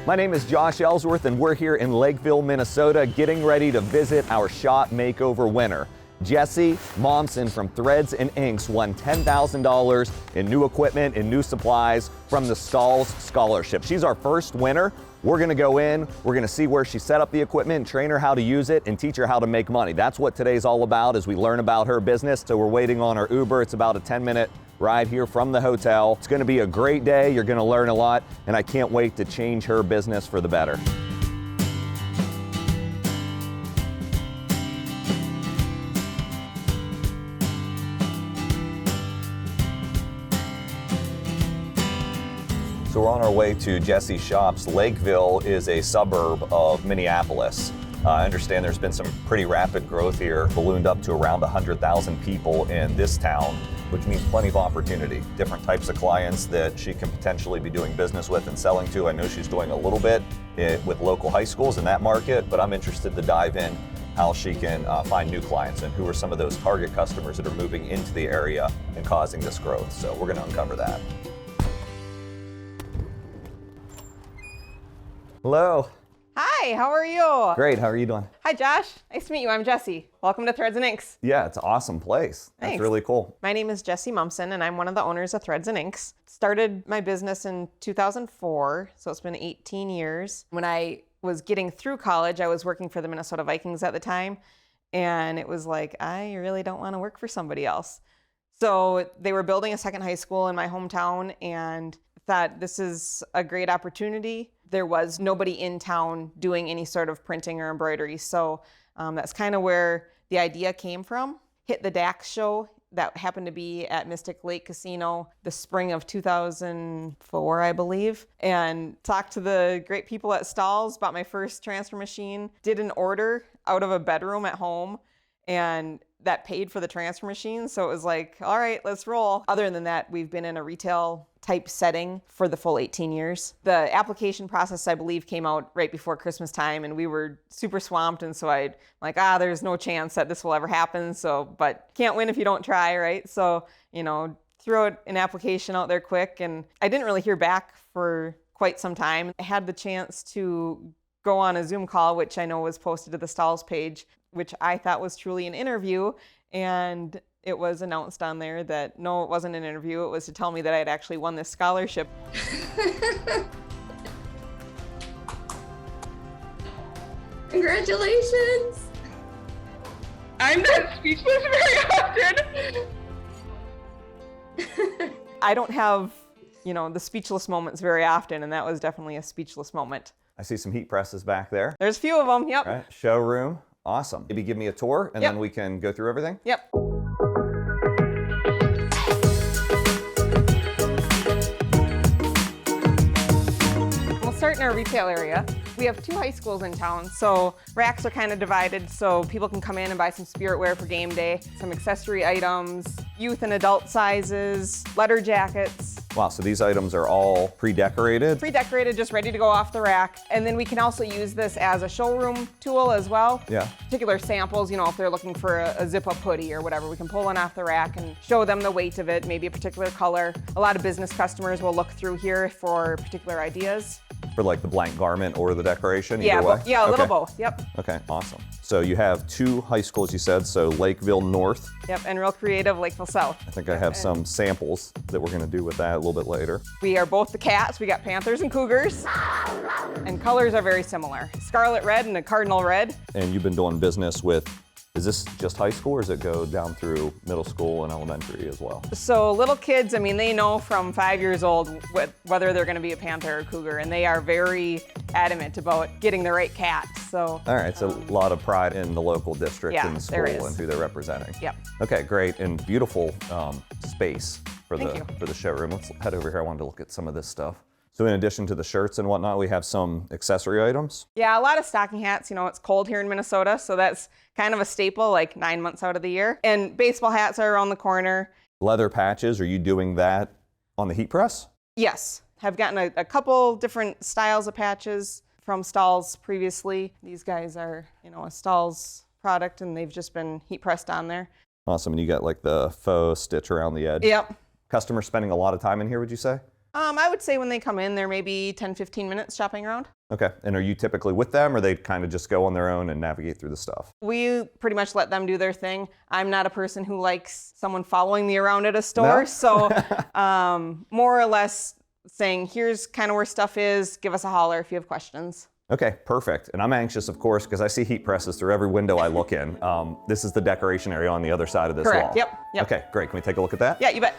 My name is Josh Ellsworth and we're here in Lakeville, Minnesota, getting ready to visit our Shop Makeover winner. Jessie Mommsen from Threads and Inks won $10,000 in new equipment and new supplies from the Stahls Scholarship. She's our first winner. We're gonna go in, we're gonna see where she set up the equipment, train her how to use it, and teach her how to make money. That's what today's all about, as we learn about her business. So we're waiting on our Uber. It's about a 10-minute ride here from the hotel. It's gonna be a great day. You're gonna learn a lot, and I can't wait to change her business for the better. So we're on our way to Jessie's shops. Lakeville is a suburb of Minneapolis. I understand there's been some pretty rapid growth here, ballooned up to around 100,000 people in this town, which means plenty of opportunity. Different types of clients that she can potentially be doing business with and selling to. I know she's doing a little bit with local high schools in that market, but I'm interested to dive in how she can find new clients and who are some of those target customers that are moving into the area and causing this growth. So we're gonna uncover that. Hello. Hi, how are you? Great, how are you doing? Hi, Josh. Nice to meet you. I'm Jessie. Welcome to Threads and Inks. Yeah, it's an awesome place. Thanks. That's really cool. My name is Jessie Mommsen, and I'm one of the owners of Threads and Inks. Started my business in 2004, so it's been 18 years. When I was getting through college, I was working for the Minnesota Vikings at the time, and it was like, I really don't want to work for somebody else. So they were building a second high school in my hometown, and thought this is a great opportunity. There was nobody in town doing any sort of printing or embroidery, so that's kind of where the idea came from. Hit the DAX show that happened to be at Mystic Lake Casino the spring of 2004, I believe, and talked to the great people at Stahls, bought my first transfer machine, did an order out of a bedroom at home, and that paid for the transfer machine. So it was like, all right, let's roll. Other than that, we've been in a retail type setting for the full 18 years. The application process, I believe, came out right before Christmas time, and we were super swamped. And so I'm like, there's no chance that this will ever happen. So, but can't win if you don't try, right? So, throw an application out there quick. And I didn't really hear back for quite some time. I had the chance to go on a Zoom call, which I know was posted to the Stahls page, which I thought was truly an interview. And it was announced on there that, no, it wasn't an interview. It was to tell me that I had actually won this scholarship. Congratulations! I'm not speechless very often. I don't have, the speechless moments very often, and that was definitely a speechless moment. I see some heat presses back there. There's a few of them, yep. All right, showroom, awesome. Maybe give me a tour and then we can go through everything? Yep. We'll start in our retail area. We have 2 high schools in town, so racks are kind of divided so people can come in and buy some spirit wear for game day, some accessory items, youth and adult sizes, letter jackets. Wow, so these items are all pre-decorated? Pre-decorated, just ready to go off the rack. And then we can also use this as a showroom tool as well. Yeah. Particular samples, if they're looking for a zip-up hoodie or whatever, we can pull one off the rack and show them the weight of it, maybe a particular color. A lot of business customers will look through here for particular ideas. For like the blank garment or the decoration, yeah, either way? Yeah, a little both, yep. Okay, awesome. So you have 2 high schools, you said, so Lakeville North. Yep, and Real Creative, Lakeville South. I think I have some samples that we're gonna do with that a little bit later. We are both the cats. We got Panthers and Cougars. And colors are very similar. Scarlet red and a cardinal red. And you've been doing business with, is this just high school or does it go down through middle school and elementary as well? So little kids, they know from 5 years old whether they're gonna be a Panther or Cougar, and they are very adamant about getting the right cat, so. All right, so a lot of pride in the local district and the school there is. and who they're representing. Yep. Okay, great, and beautiful space for Thank you. the showroom. Let's head over here. I wanted to look at some of this stuff. So in addition to the shirts and whatnot, we have some accessory items. Yeah, a lot of stocking hats. It's cold here in Minnesota, so that's kind of a staple, like 9 months out of the year. And baseball hats are around the corner. Leather patches, are you doing that on the heat press? Yes, I've gotten a couple different styles of patches from Stahls previously. These guys are, a Stahls product, and they've just been heat pressed on there. Awesome, and you got like the faux stitch around the edge. Yep. Customers spending a lot of time in here, would you say? I would say when they come in, they're maybe 10, 15 minutes shopping around. Okay. And are you typically with them, or they kind of just go on their own and navigate through the stuff? We pretty much let them do their thing. I'm not a person who likes someone following me around at a store. No? So more or less saying, here's kind of where stuff is. Give us a holler if you have questions. Okay, perfect. And I'm anxious, of course, because I see heat presses through every window I look in. This is the decoration area on the other side of this Correct. wall. Yep. Okay, great. Can we take a look at that? Yeah, you bet.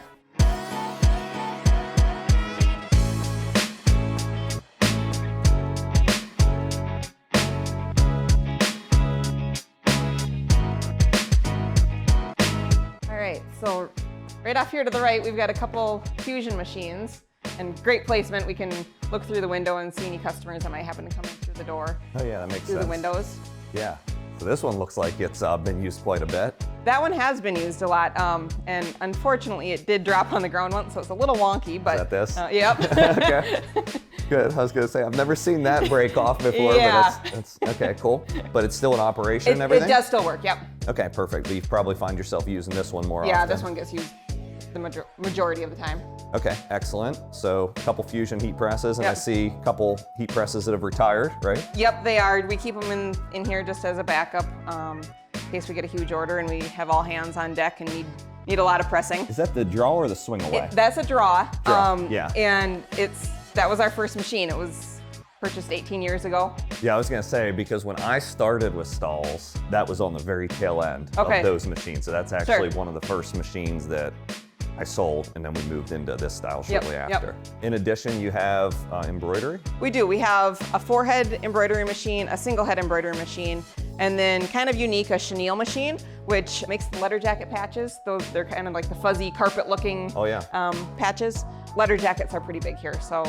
All right, so right off here to the right, we've got a couple fusion machines. And great placement. We can look through the window and see any customers that might happen to come in through the door. Oh yeah, that makes through sense. the windows. Yeah. So this one looks like it's been used quite a bit. That one has been used a lot, and unfortunately it did drop on the ground once, so it's a little wonky. But Is that this? Yep. Okay. Good. I was going to say, I've never seen that break off before, Yeah. but that's okay, cool. But it's still in operation and It everything? does still work, yep. Okay, perfect. But you probably find yourself using this one more often. Yeah, this one gets used the majority of the time. Okay, excellent. So a couple fusion heat presses, and I Yep. see a couple heat presses that have retired, right? Yep, they are. We keep them in here just as a backup in case we get a huge order and we have all hands on deck and need a lot of pressing. Is that the draw or the swing away? That's a draw. Yeah. And that was our first machine. It was purchased 18 years ago. Yeah, I was going to say, because when I started with Stahls, that was on the very tail end Okay. of those machines. So that's actually Sure. one of the first machines that I sold, and then we moved into this style shortly Yep. after. In addition, you have embroidery? We do. We have a 4-head embroidery machine, a single-head embroidery machine, and then kind of unique, a chenille machine, which makes the letter jacket patches. They're kind of like the fuzzy carpet-looking Oh, yeah. patches. Letter jackets are pretty big here, so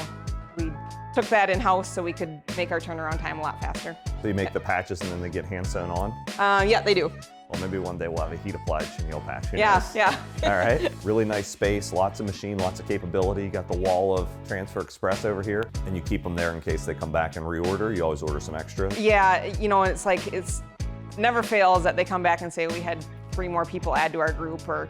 we took that in-house so we could make our turnaround time a lot faster. So you make the patches and then they get hand sewn on? Yeah, they do. Well, maybe one day we'll have a heat applied chenille patch. Who Yeah, knows? yeah. All right, really nice space, lots of machine, lots of capability. You got the wall of Transfer Express over here, and you keep them there in case they come back and reorder. You always order some extra. Yeah, it's like, it's never fails that they come back and say we had 3 more people add to our group or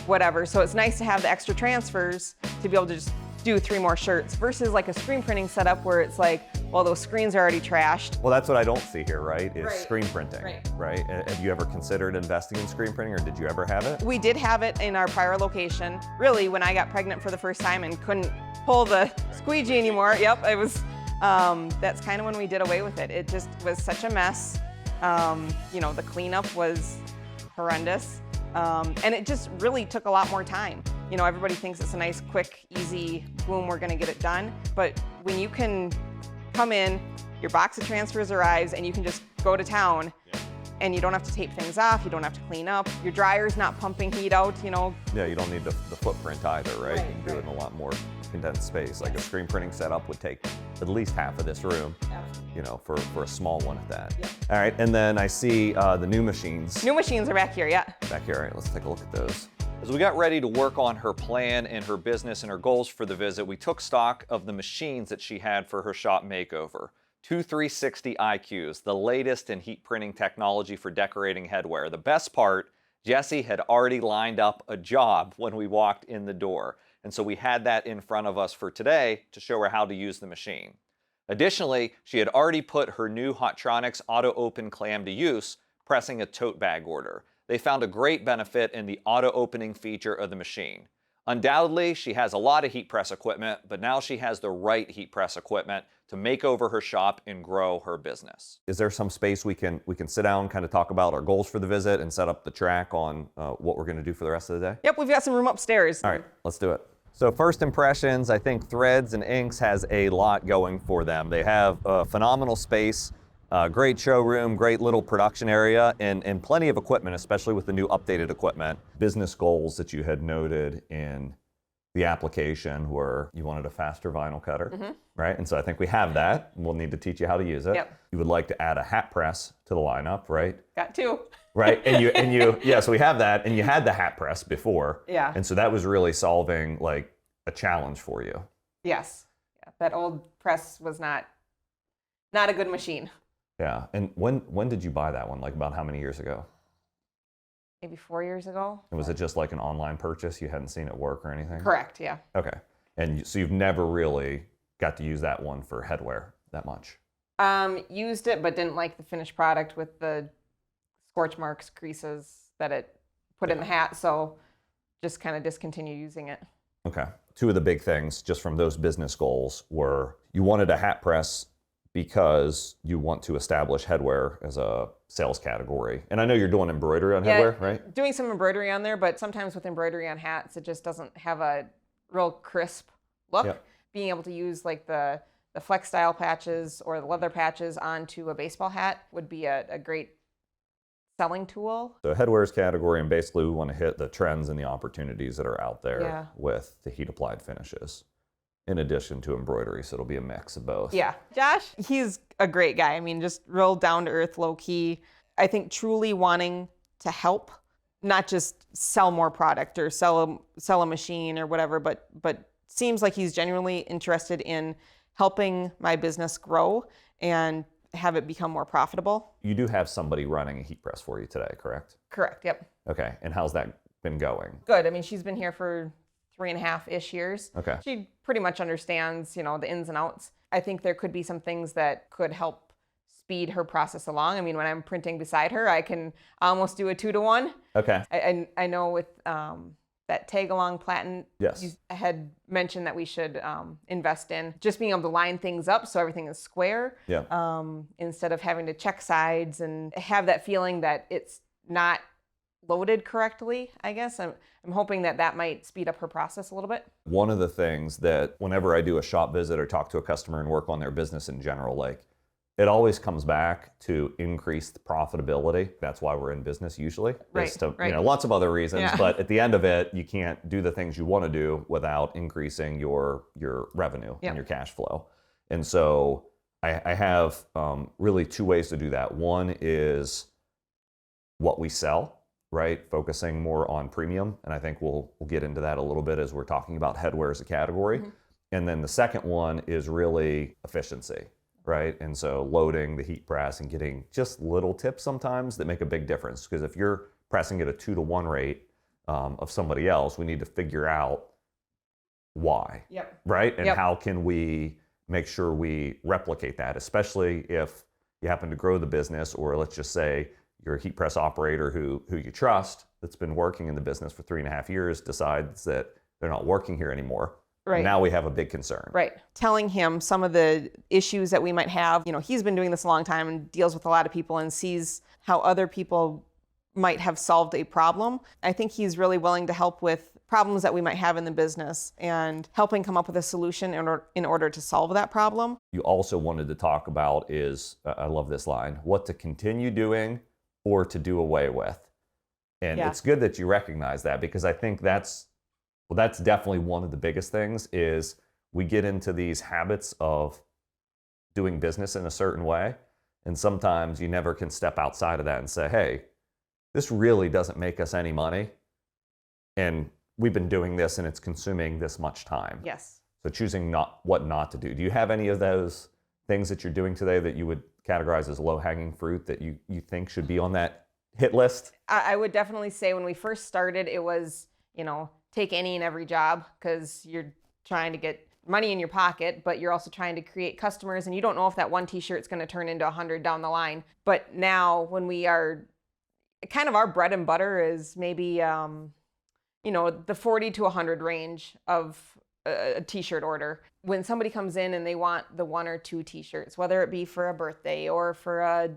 whatever. So it's nice to have the extra transfers to be able to just do 3 more shirts versus like a screen printing setup where it's like, well, those screens are already trashed. Well, that's what I don't see here, right? Is Right. screen printing, Right. Have you ever considered investing in screen printing, or did you ever have it? We did have it in our prior location. Really, when I got pregnant for the first time and couldn't pull the squeegee anymore, yep, it was, that's kind of when we did away with it. It just was such a mess. The cleanup was horrendous. And it just really took a lot more time. Everybody thinks it's a nice, quick, easy, boom, we're gonna get it done. But when you can come in, your box of transfers arrives, and you can just go to town, and you don't have to tape things off, you don't have to clean up, your dryer's not pumping heat out, Yeah, you don't need the footprint either, right? Right, You can do it right. in a lot more condensed space. Like a screen printing setup would take at least half of this room, for a small one at that. Yep. All right, and then I see the new machines. New machines are back here, yeah. Back here, all right, let's take a look at those. As we got ready to work on her plan and her business and her goals for the visit, we took stock of the machines that she had for her shop makeover. 2 360 IQs, the latest in heat printing technology for decorating headwear. The best part, Jessie had already lined up a job when we walked in the door. And so we had that in front of us for today to show her how to use the machine. Additionally, she had already put her new Hotronix auto open clam to use, pressing a tote bag order. They found a great benefit in the auto opening feature of the machine. Undoubtedly, she has a lot of heat press equipment, but now she has the right heat press equipment to make over her shop and grow her business. Is there some space we can sit down, kind of talk about our goals for the visit and set up the track on what we're going to do for the rest of the day? Yep, we've got some room upstairs. All right, let's do it. So first impressions, I think Threads and Inks has a lot going for them. They have a phenomenal space, great showroom, great little production area, and plenty of equipment, especially with the new updated equipment. Business goals that you had noted in the application were you wanted a faster vinyl cutter, right? And so I think we have that. We'll need to teach you how to use it. Yep. You would like to add a hat press to the lineup, right? Got 2. Right, and you, yeah, so we have that, and you had the hat press before. Yeah. And so that was really solving like a challenge for you. Yes. Yeah, that old press was not a good machine. Yeah, and when did you buy that one? Like about how many years ago? Maybe 4 years ago. And was it just like an online purchase? You hadn't seen it work or anything? Correct, yeah. Okay. And so you've never really got to use that one for headwear that much. Used it, but didn't like the finished product with the scorch marks, creases that it put in the hat. So just kind of discontinued using it. Okay. Two of the big things just from those business goals were you wanted a hat press because you want to establish headwear as a sales category. And I know you're doing embroidery on headwear, right? Doing some embroidery on there, but sometimes with embroidery on hats, it just doesn't have a real crisp look. Yep. Being able to use like the flex style patches or the leather patches onto a baseball hat would be a great selling tool. So headwear's category, and basically we want to hit the trends and the opportunities that are out there with the heat applied finishes, in addition to embroidery. So it'll be a mix of both. Yeah. Josh, he's a great guy. I mean, just real down to earth, low key. I think truly wanting to help, not just sell more product or sell a machine or whatever, but seems like he's genuinely interested in helping my business grow and have it become more profitable. You do have somebody running a heat press for you today, correct? Correct. Yep. Okay. And how's that been going? Good. I mean, she's been here for 3.5-ish years. Okay. She pretty much understands, the ins and outs. I think there could be some things that could help speed her process along. I mean, when I'm printing beside her, I can almost do a 2-to-1. Okay. I know with that tag-along platen, Yes. you had mentioned that we should invest in just being able to line things up so everything is square. Yeah. Instead of having to check sides and have that feeling that it's not loaded correctly, I guess. I'm hoping that might speed up her process a little bit. One of the things that whenever I do a shop visit or talk to a customer and work on their business in general, like it always comes back to increased profitability. That's why we're in business usually. Right, right. Lots of other reasons, Yeah. but at the end of it, you can't do the things you want to do without increasing your revenue Yeah. and your cash flow. And so I have really two ways to do that. One is what we sell, right? Focusing more on premium. And I think we'll get into that a little bit as we're talking about headwear as a category. Mm-hmm. And then the second one is really efficiency, right? And so loading the heat press and getting just little tips sometimes that make a big difference. Because if you're pressing at a 2-to-1 rate of somebody else, we need to figure out why, Yep. right? And Yep. how can we make sure we replicate that, especially if you happen to grow the business, or let's just say you're a heat press operator who you trust that's been working in the business for 3.5 years decides that they're not working here anymore. Right. Now we have a big concern. Right. Telling him some of the issues that we might have. He's been doing this a long time and deals with a lot of people and sees how other people might have solved a problem. I think he's really willing to help with problems that we might have in the business and helping come up with a solution in order to solve that problem. You also wanted to talk about is, I love this line, what to continue doing or to do away with. And Yeah. it's good that you recognize that, because I think that's definitely one of the biggest things is we get into these habits of doing business in a certain way. And sometimes you never can step outside of that and say, hey, this really doesn't make us any money. And we've been doing this and it's consuming this much time. Yes. So choosing what not to do. Do you have any of those things that you're doing today that you would categorize as low-hanging fruit that you think should be on that hit list? I would definitely say when we first started, it was, take any and every job because you're trying to get money in your pocket, but you're also trying to create customers and you don't know if that one t-shirt is going to turn into 100 down the line. But now when we are kind of our bread and butter is maybe, the 40 to 100 range of a t-shirt order. When somebody comes in and they want the 1 or 2 t-shirts, whether it be for a birthday or for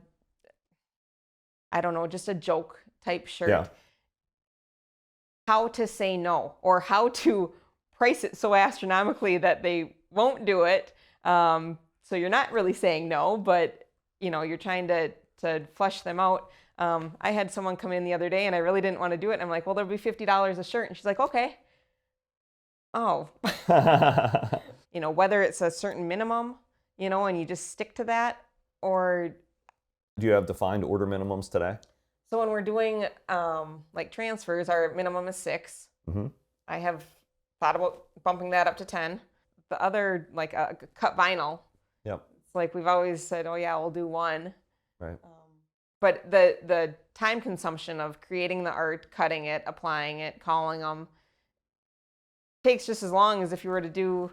just a joke type shirt. Yeah. How to say no or how to price it so astronomically that they won't do it. So you're not really saying no, but you're trying to flush them out. I had someone come in the other day and I really didn't want to do it. And I'm like, well, there'll be $50 a shirt. And she's like, okay. Oh, whether it's a certain minimum, and you just stick to that, or. Do you have defined order minimums today? So when we're doing like transfers, our minimum is 6. Mm-hmm. I have thought about bumping that up to 10. The other, like cut vinyl, Yep. it's like we've always said, oh yeah, we'll do 1. Right. But the time consumption of creating the art, cutting it, applying it, calling them, takes just as long as if you were to do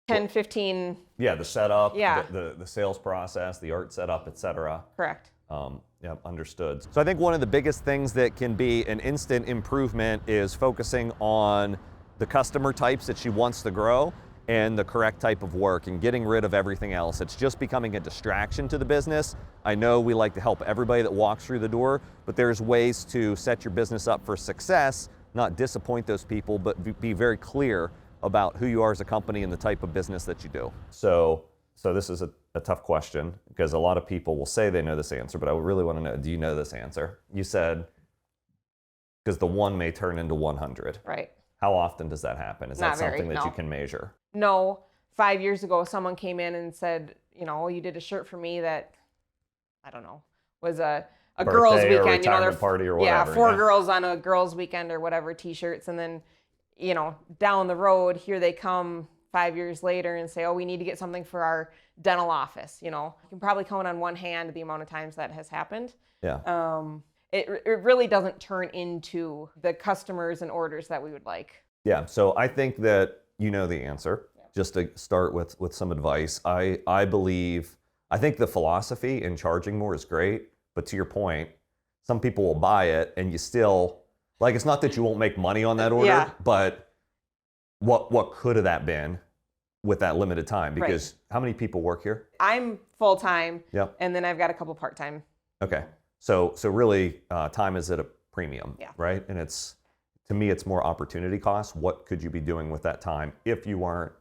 10, 15. Yeah, the setup, Yeah. the sales process, the art setup, etc. Correct. Yeah, understood. So I think one of the biggest things that can be an instant improvement is focusing on the customer types that she wants to grow and the correct type of work and getting rid of everything else. It's just becoming a distraction to the business. I know we like to help everybody that walks through the door, but there's ways to set your business up for success, not disappoint those people, but be very clear about who you are as a company and the type of business that you do. So this is a tough question because a lot of people will say they know this answer, but I really want to know, do you know this answer? You said, because the 1 may turn into 100. Right. How often does that happen? Is Not that something very, that no. you can measure? No, 5 years ago, someone came in and said, you did a shirt for me that, I don't know, was a girls' Birthday or weekend. retirement party or Yeah, whatever, 4 yeah. girls on a girls' weekend or whatever, T-shirts, and then, down the road, here they come 5 years later and say, oh, we need to get something for our dental office. You can probably count on one hand the amount of times that has happened. Yeah. It really doesn't turn into the customers and orders that we would like. Yeah, so I think that you know the answer. Yeah. Just to start with some advice, I think the philosophy in charging more is great, but to your point, some people will buy it and you still, like, it's not that you won't make money on that order, Yeah. but what could have that been with that limited time? Because how many people work here? I'm full-time, Yep. and then I've got a couple part-time. Okay, so really time is at a premium, Yeah. right? And to me, it's more opportunity cost. What could you be doing with that time if you weren't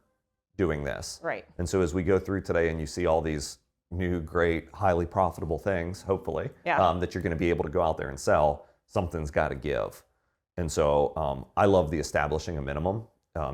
doing this? Right. And so as we go through today and you see all these new, great, highly profitable things, hopefully, Yeah. that you're going to be able to go out there and sell, something's got to give. And so I love the establishing a minimum.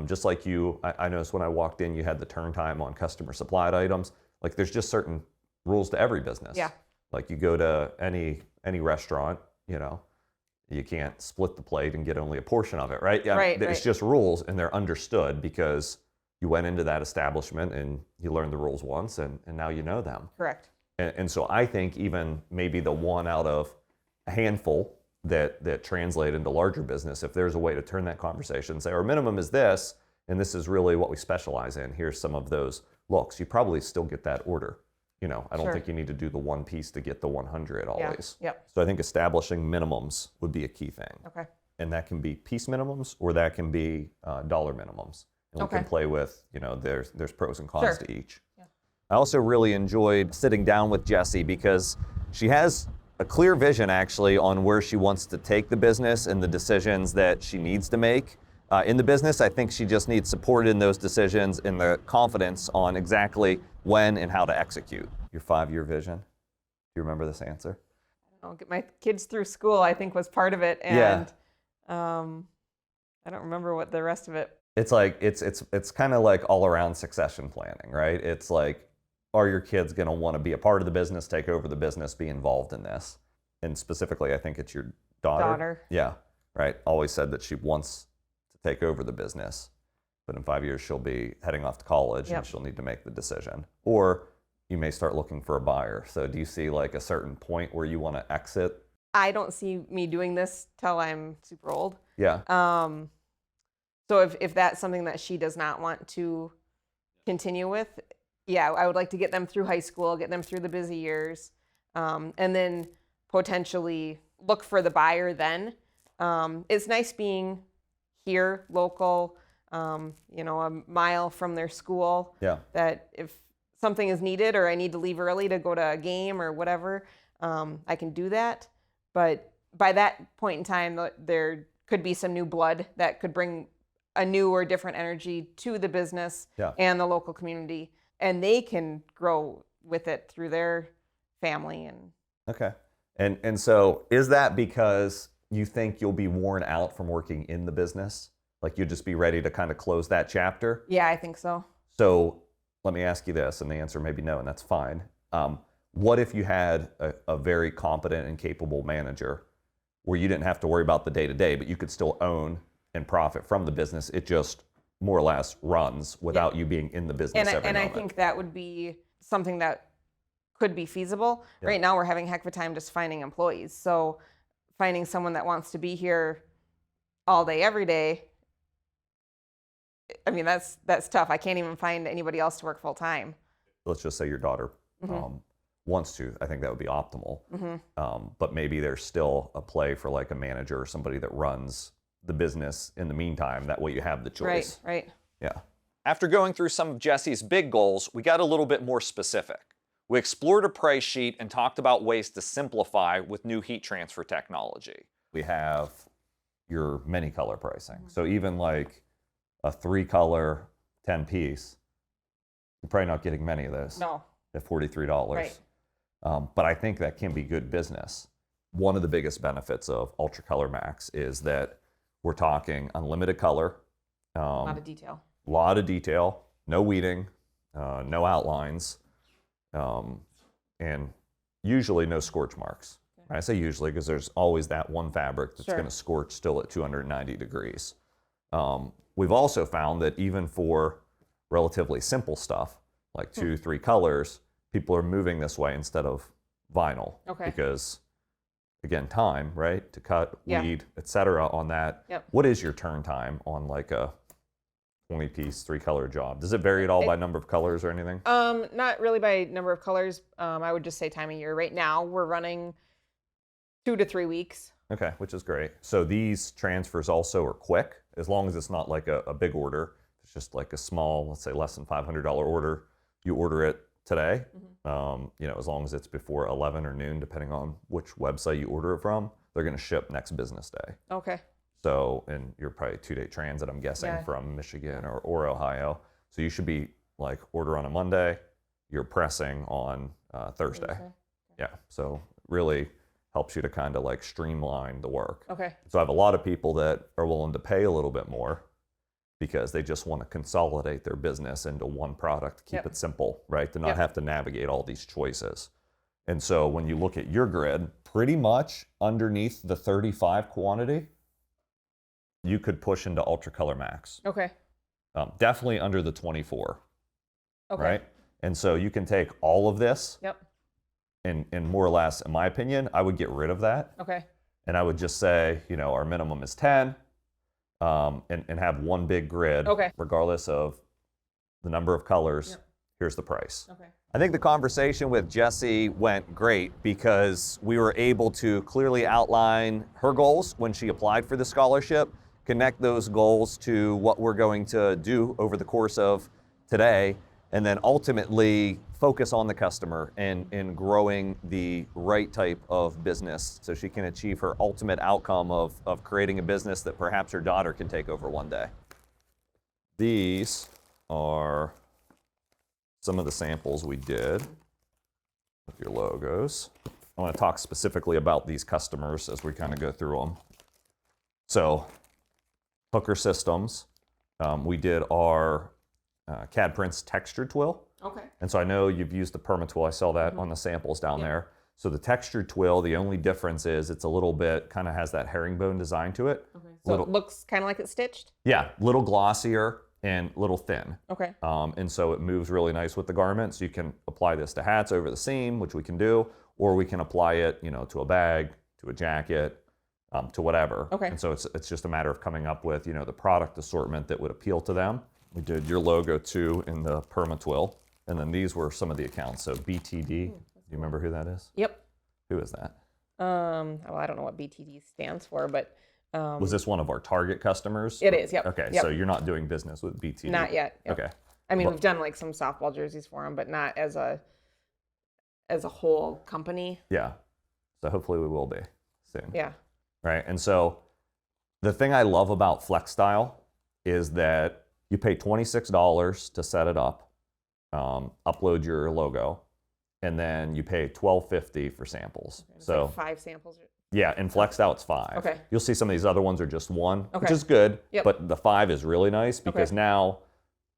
Just like you, I noticed when I walked in, you had the turn time on customer supplied items. Like there's just certain rules to every business. Yeah. Like you go to any restaurant, you can't split the plate and get only a portion of it, right? Yeah, Right, it's right. just rules, and they're understood because you went into that establishment and you learned the rules once, and now you know them. Correct. And so I think even maybe the one out of a handful that translate into larger business, if there's a way to turn that conversation and say, our minimum is this, and this is really what we specialize in, here's some of those looks, you probably still get that order. I don't Sure. think you need to do the one piece to get the 100 always. Yeah. Yep. So I think establishing minimums would be a key thing. Okay. And that can be piece minimums or that can be dollar minimums. And we Okay. can play with, there's pros and cons Sure. to each. Yeah. I also really enjoyed sitting down with Jessie because she has a clear vision actually on where she wants to take the business and the decisions that she needs to make. In the business, I think she just needs support in those decisions and the confidence on exactly when and how to execute. Your 5-year vision. Do you remember this answer? I'll get my kids through school, I think, was part of it. And I don't remember what the rest of it. It's like it's kind of like all around succession planning, right? It's like, are your kids going to want to be a part of the business, take over the business, be involved in this? And specifically, I think it's your daughter. Yeah, right. Always said that she wants to take over the business, but in 5 years she'll be heading off to college. Yep. And she'll need to make the decision. Or you may start looking for a buyer. So do you see like a certain point where you want to exit? I don't see me doing this till I'm super old. Yeah. So if that's something that she does not want to continue with, yeah, I would like to get them through high school, get them through the busy years, and then potentially look for the buyer then. It's nice being here, local, a mile from their school. Yeah. That if something is needed or I need to leave early to go to a game or whatever, I can do that. But by that point in time, there could be some new blood that could bring a new or different energy to the business and the local community. And they can grow with it through their family. And okay. And so is that because you think you'll be worn out from working in the business? Like you'll just be ready to kind of close that chapter? Yeah, I think so. So let me ask you this, and the answer may be no, and that's fine. What if you had a very competent and capable manager where you didn't have to worry about the day-to-day, but you could still own and profit from the business? It just more or less runs without you being in the business every moment. I think that would be something that could be feasible. Yeah. Right now we're having a heck of a time just finding employees. So finding someone that wants to be here all day, every day I mean, that's tough. I can't even find anybody else to work full time. Let's just say your daughter wants to. I think that would be optimal. But maybe there's still a play for like a manager or somebody that runs the business in the meantime. That way you have the choice. Right. Yeah. After going through some of Jessie's big goals, we got a little bit more specific. We explored a price sheet and talked about ways to simplify with new heat transfer technology. We have your many color pricing. So even like a 3-color 10-piece, you're probably not getting many of those at $43. Right. But I think that can be good business. One of the biggest benefits of Ultra Color Max is that we're talking unlimited color. A lot of detail. No weeding, no outlines, and usually no scorch marks. Okay. I say usually because there's always that one fabric that's going to scorch still at 290 degrees. We've also found that even for relatively simple stuff, like 2-3 colors, people are moving this way instead of vinyl. Okay. Because, again, time, right? To cut, weed, etc. on that. Yep. What is your turn time on like a 20-piece 3-color job? Does it vary at all by number of colors or anything? Not really by number of colors. I would just say time of year. Right now, we're running 2 to 3 weeks. Okay, which is great. So these transfers also are quick, as long as it's not like a big order. It's just like a small, let's say less than $500 order. You order it today, as long as it's before 11 or noon, depending on which website you order it from, they're going to ship next business day. Okay. So, and you're probably 2-day transit, I'm guessing, from Michigan or Ohio. So you should be like order on a Monday, you're pressing on Thursday. Yeah, so really helps you to kind of like streamline the work. Okay. So I have a lot of people that are willing to pay a little bit more because they just want to consolidate their business into one product, keep it simple, right? To not have to navigate all these choices. And so when you look at your grid, pretty much underneath the 35 quantity, you could push into Ultra Color Max. Okay. Definitely under the 24, Okay. right? And so you can take all of this and more or less, in my opinion, I would get rid of that. Okay. And I would just say, our minimum is 10, and have one big grid, regardless of the number of colors. Here's the price. Okay. I think the conversation with Jessie went great because we were able to clearly outline her goals when she applied for the scholarship, connect those goals to what we're going to do over the course of today, and then ultimately focus on the customer and growing the right type of business so she can achieve her ultimate outcome of creating a business that perhaps her daughter can take over one day. These are some of the samples we did with your logos. I want to talk specifically about these customers as we kind of go through them. So, Hooker Systems, we did our CAD Prints textured twill. Okay. And so I know you've used the perma-twill. I saw that on the samples down there. So the textured twill, the only difference is it's a little bit, kind of has that herringbone design to it. Okay. So it looks kind of like it's stitched? Yeah, little glossier and little thin. Okay. And so it moves really nice with the garment. So you can apply this to hats over the seam, which we can do, or we can apply it, to a bag, to a jacket, to whatever. Okay. And so it's just a matter of coming up with, the product assortment that would appeal to them. We did your logo too in the perma-twill. And then these were some of the accounts. So BTD, do you remember who that is? Yep. Who is that? Well, I don't know what BTD stands for, but was this one of our target customers? It is, yep. Okay, Yep. so you're not doing business with BTD? Not yet. Yep. Okay. I mean, we've done like some softball jerseys for them, but not as a whole company. Yeah. So hopefully we will be soon. Yeah. Right. And so the thing I love about Flex Style is that you pay $26 to set it up, upload your logo, and then you pay $12.50 for samples. Okay. So like 5 samples. yeah, in Flex Style it's 5. Okay. You'll see some of these other ones are just 1, which Okay. is good. Yep. But the 5 is really nice because Okay. now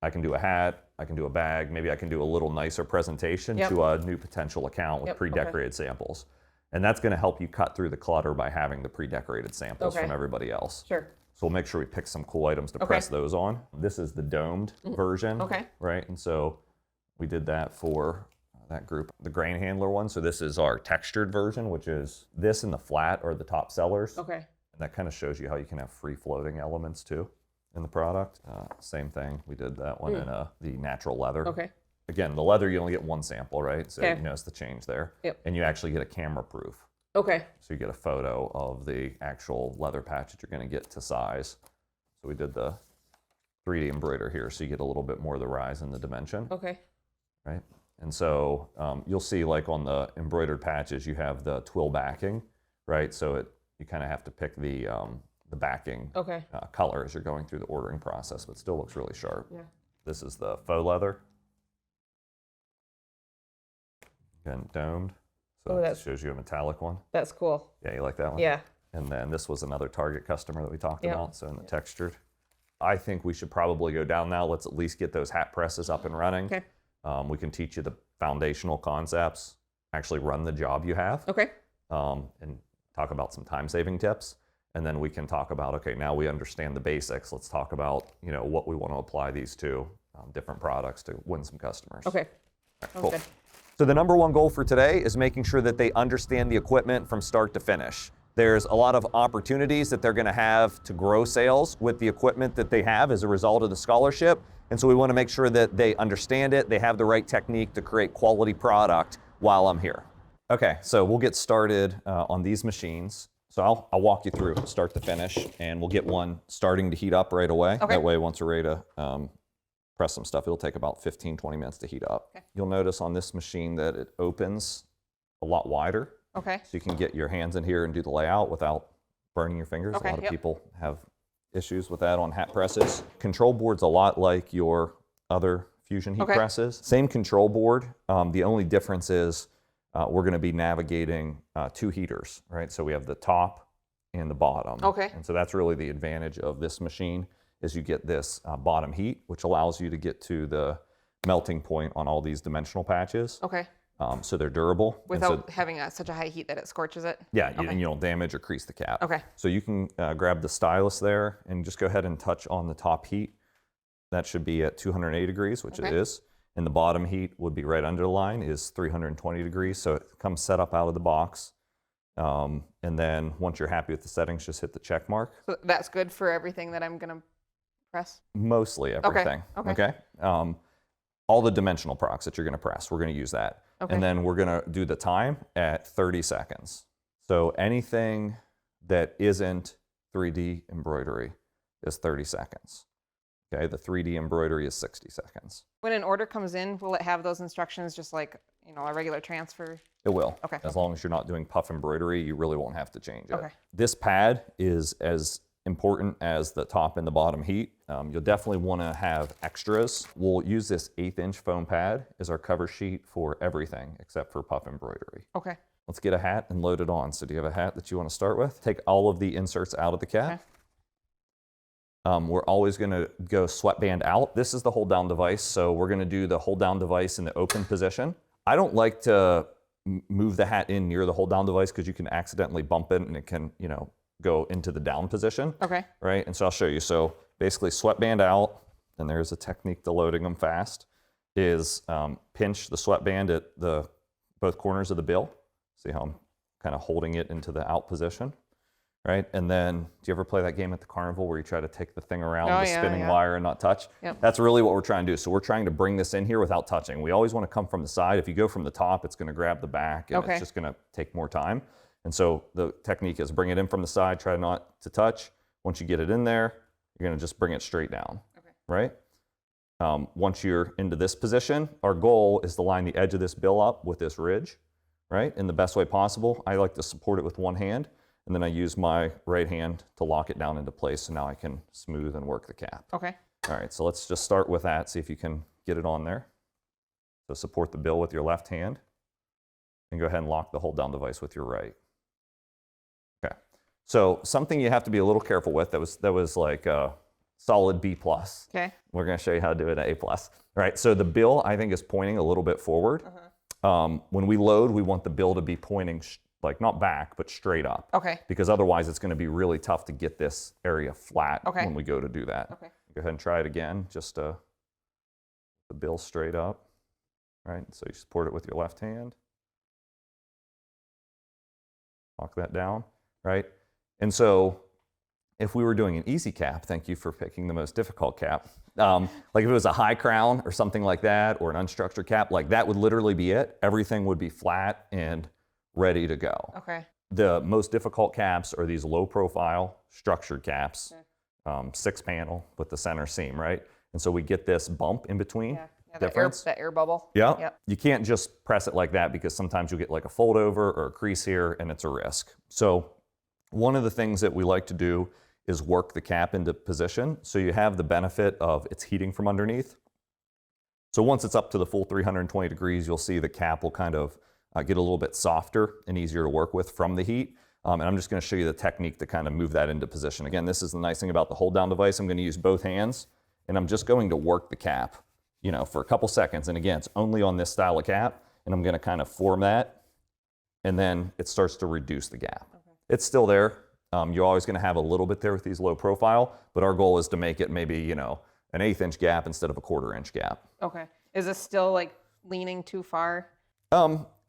I can do a hat, I can do a bag, maybe I can do a little nicer presentation Yep. to a new potential account with Yep. pre-decorated samples. And that's going to help you cut through the clutter by having the pre-decorated samples Okay. from everybody else. Sure. So we'll make sure we pick some cool items to Okay. press those on. This is the domed version, Okay. right? And so we did that for that group, the grain handler one. So this is our textured version, which is this and the flat are the top sellers. Okay. And that kind of shows you how you can have free floating elements too. in the product. Same thing, we did that one in the natural leather. Okay. Again, the leather, you only get one sample, right? So Okay. you notice the change there. Yep. And you actually get a camera proof. Okay. So you get a photo of the actual leather patch that you're going to get to size. So we did the 3D embroider here, so you get a little bit more of the rise in the dimension, Okay. right? And so you'll see, like on the embroidered patches, you have the twill backing, right? So you kind of have to pick the backing Okay. color as you're going through the ordering process, but still looks really sharp. Yeah. This is the faux leather. Again, domed. So Oh, that shows you a metallic one. That's cool. Yeah, you like that one? Yeah. And then this was another Target customer that we talked Yep. about, so in the textured. I think we should probably go down now. Let's at least get those hat presses up and running. Okay. We can teach you the foundational concepts, actually run the job you have, Okay. and talk about some time-saving tips. And then we can talk about, okay, now we understand the basics. Let's talk about, what we want to apply these to, different products to win some customers. Okay. Right, Sounds cool. good. So the number one goal for today is making sure that they understand the equipment from start to finish. There's a lot of opportunities that they're going to have to grow sales with the equipment that they have as a result of the scholarship. And so we want to make sure that they understand it, they have the right technique to create quality product while I'm here. Okay, so we'll get started on these machines. So I'll walk you through start to finish, and we'll get one starting to heat up right away. Okay. That way, once we're ready to press some stuff, it'll take about 15, 20 minutes to heat up. Okay. You'll notice on this machine that it opens a lot wider. Okay. So you can get your hands in here and do the layout without burning your fingers. Okay, A lot of yep. people have issues with that on hat presses. Control board's a lot like your other Fusion heat Okay. presses. Same control board. The only difference is we're going to be navigating two heaters, right? So we have the top and the bottom. Okay. And so that's really the advantage of this machine is you get this bottom heat, which allows you to get to the melting point on all these dimensional patches. Okay. So they're durable. And Without so, having such a high heat that it scorches it. yeah, Okay. and you don't damage or crease the cap. Okay. So you can grab the stylus there and just go ahead and touch on the top heat. That should be at 280 degrees, which it Okay. is. And the bottom heat would be right under the line, is 320 degrees. So it comes set up out of the box. And then once you're happy with the settings, just hit the check mark. So that's good for everything that I'm gonna press. Mostly everything. Okay. All the dimensional procs that you're going to press, we're going to use that. Okay. And then we're going to do the time at 30 seconds. So anything that isn't 3D embroidery is 30 seconds. Okay, the 3D embroidery is 60 seconds. When an order comes in, will it have those instructions just like, a regular transfer? It will. Okay. As long as you're not doing puff embroidery, you really won't have to change it. Okay. This pad is as important as the top and the bottom heat. You'll definitely want to have extras. We'll use this 1/8 inch foam pad as our cover sheet for everything except for puff embroidery. Okay. Let's get a hat and load it on. So do you have a hat that you want to start with? Take all of the inserts out of the cap. Okay. We're always going to go sweatband out. This is the hold down device. So we're going to do the hold down device in the open position. I don't like to move the hat in near the hold down device because you can accidentally bump it and it can, go into the down position. Okay. Right? And so I'll show you. So basically sweatband out, and there's a technique to loading them fast, is pinch the sweatband at both corners of the bill. See how I'm kind of holding it into the out position, right? And then, do you ever play that game at the carnival where you try to take the thing around the spinning wire and not touch? Yep. That's really what we're trying to do. So we're trying to bring this in here without touching. We always want to come from the side. If you go from the top, it's going to grab the back, and Okay. it's just going to take more time. And so the technique is bring it in from the side, try not to touch. Once you get it in there, you're going to just bring it straight down, Okay. right? Once you're into this position, our goal is to line the edge of this bill up with this ridge, right? In the best way possible. I like to support it with one hand, and then I use my right hand to lock it down into place, so now I can smooth and work the cap. Okay. All right, so let's just start with that, see if you can get it on there. So support the bill with your left hand, and go ahead and lock the hold down device with your right. Okay, so something you have to be a little careful with, that was like a solid B+. Okay. We're going to show you how to do it at A+. All right, so the bill, I think, is pointing a little bit forward. When we load, we want the bill to be pointing, like not back, but straight up. Okay. Because otherwise, it's going to be really tough to get this area flat Okay. when we go to do that. Okay. Go ahead and try it again, just the bill straight up. Right, so you support it with your left hand. Lock that down, right? And so if we were doing an easy cap, thank you for picking the most difficult cap. Like if it was a high crown or something like that, or an unstructured cap, like that would literally be it. Everything would be flat and ready to go. Okay. The most difficult caps are these low profile structured caps, 6-panel with the center seam, right? And so we get this bump in between. Yeah, Difference. that air bubble. Yeah. Yep. You can't just press it like that because sometimes you'll get like a fold over or a crease here and it's a risk. So one of the things that we like to do is work the cap into position so you have the benefit of it's heating from underneath. So once it's up to the full 320 degrees, you'll see the cap will kind of get a little bit softer and easier to work with from the heat. And I'm just going to show you the technique to kind of move that into position. Again, this is the nice thing about the hold down device. I'm going to use both hands and I'm just going to work the cap, you know, for a couple seconds. And again, it's only on this style of cap, and I'm going to kind of form that, and then it starts to reduce the gap. Okay. It's still there. You're always going to have a little bit there with these low profile, but our goal is to make it maybe, you know, an 1/8 inch gap instead of a 1/4 inch gap. Okay. Is this still like leaning too far?